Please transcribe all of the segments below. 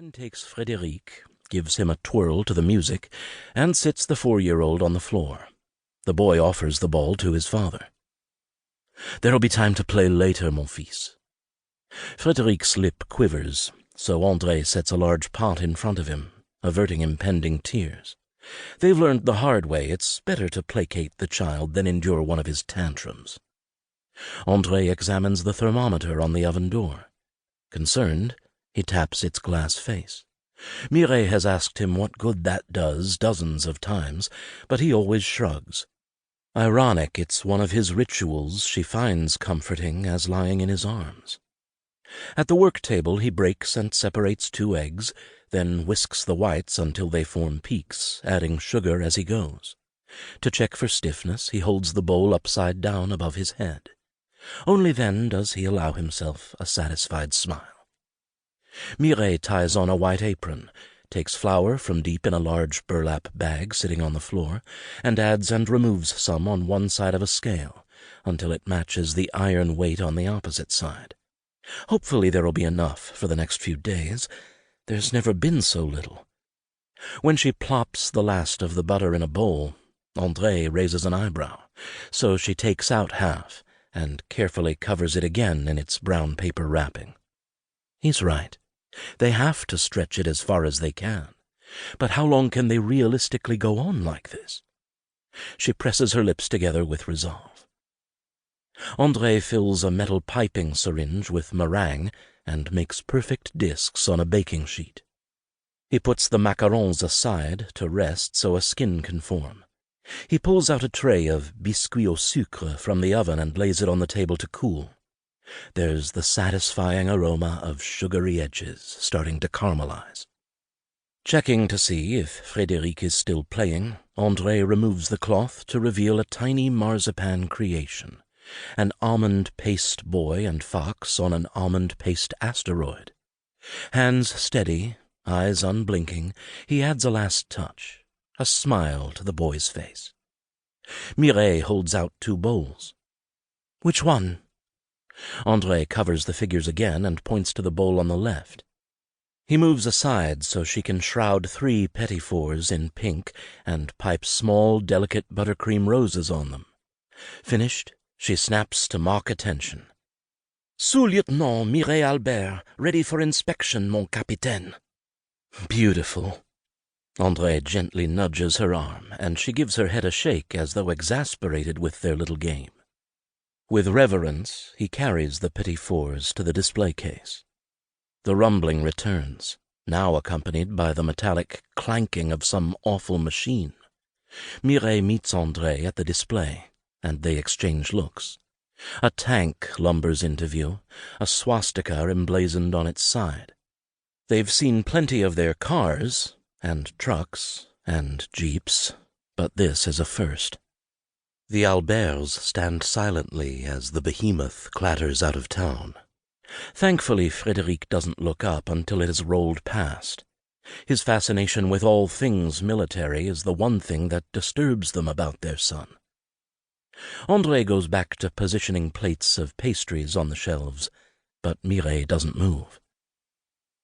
then takes Frédéric, gives him a twirl to the music, and sits the 4-year-old on the floor. The boy offers the ball to his father. "There'll be time to play later, mon fils." Frédéric's lip quivers, so André sets a large pot in front of him, averting impending tears. They've learned the hard way it's better to placate the child than endure one of his tantrums. André examines the thermometer on the oven door. Concerned, he taps its glass face. Mireille has asked him what good that does dozens of times, but he always shrugs. Ironic, it's one of his rituals she finds comforting as lying in his arms. At the work table he breaks and separates 2 eggs, then whisks the whites until they form peaks, adding sugar as he goes. To check for stiffness, he holds the bowl upside down above his head. Only then does he allow himself a satisfied smile. Mireille ties on a white apron, takes flour from deep in a large burlap bag sitting on the floor, and adds and removes some on one side of a scale, until it matches the iron weight on the opposite side. Hopefully there'll be enough for the next few days. There's never been so little. When she plops the last of the butter in a bowl, André raises an eyebrow, so she takes out half and carefully covers it again in its brown paper wrapping. He's right. They have to stretch it as far as they can. But how long can they realistically go on like this? She presses her lips together with resolve. André fills a metal piping syringe with meringue and makes perfect discs on a baking sheet. He puts the macarons aside to rest so a skin can form. He pulls out a tray of biscuits au sucre from the oven and lays it on the table to cool. There's the satisfying aroma of sugary edges starting to caramelize. Checking to see if Frédéric is still playing, André removes the cloth to reveal a tiny marzipan creation, an almond paste boy and fox on an almond paste asteroid. Hands steady, eyes unblinking, he adds a last touch, a smile to the boy's face. Mireille holds out 2 bowls. "Which one?" André covers the figures again and points to the bowl on the left. He moves aside so she can shroud 3 petit fours in pink and pipe small, delicate buttercream roses on them. Finished, she snaps to mock attention. "Sous-lieutenant Mireille Albert, ready for inspection, mon capitaine." Beautiful. André gently nudges her arm, and she gives her head a shake as though exasperated with their little game. With reverence, he carries the petit fours to the display case. The rumbling returns, now accompanied by the metallic clanking of some awful machine. Mireille meets André at the display, and they exchange looks. A tank lumbers into view, a swastika emblazoned on its side. They've seen plenty of their cars, and trucks, and jeeps, but this is a first. The Alberts stand silently as the behemoth clatters out of town. Thankfully, Frédéric doesn't look up until it has rolled past. His fascination with all things military is the one thing that disturbs them about their son. André goes back to positioning plates of pastries on the shelves, but Mireille doesn't move.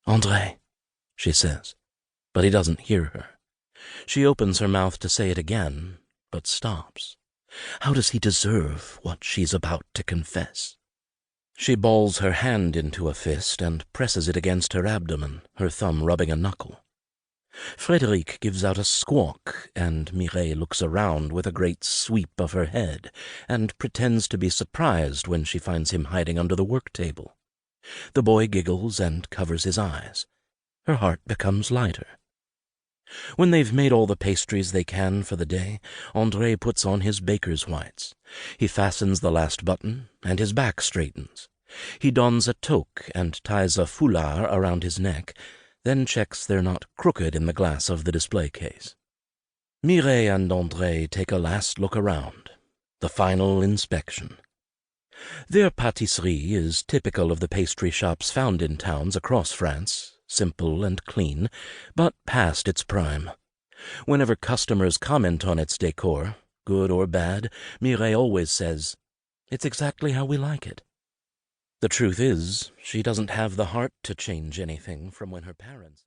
"André," she says, but he doesn't hear her. She opens her mouth to say it again, but stops. How does he deserve what she's about to confess? She balls her hand into a fist and presses it against her abdomen, her thumb rubbing a knuckle. Frédéric gives out a squawk, and Mireille looks around with a great sweep of her head and pretends to be surprised when she finds him hiding under the work table. The boy giggles and covers his eyes. Her heart becomes lighter. When they've made all the pastries they can for the day, André puts on his baker's whites. He fastens the last button, and his back straightens. He dons a toque and ties a foulard around his neck, then checks they're not crooked in the glass of the display case. Mireille and André take a last look around, the final inspection. Their pâtisserie is typical of the pastry shops found in towns across France, simple and clean, but past its prime. Whenever customers comment on its decor, good or bad, Mireille always says, "It's exactly how we like it." The truth is, she doesn't have the heart to change anything from when her parents...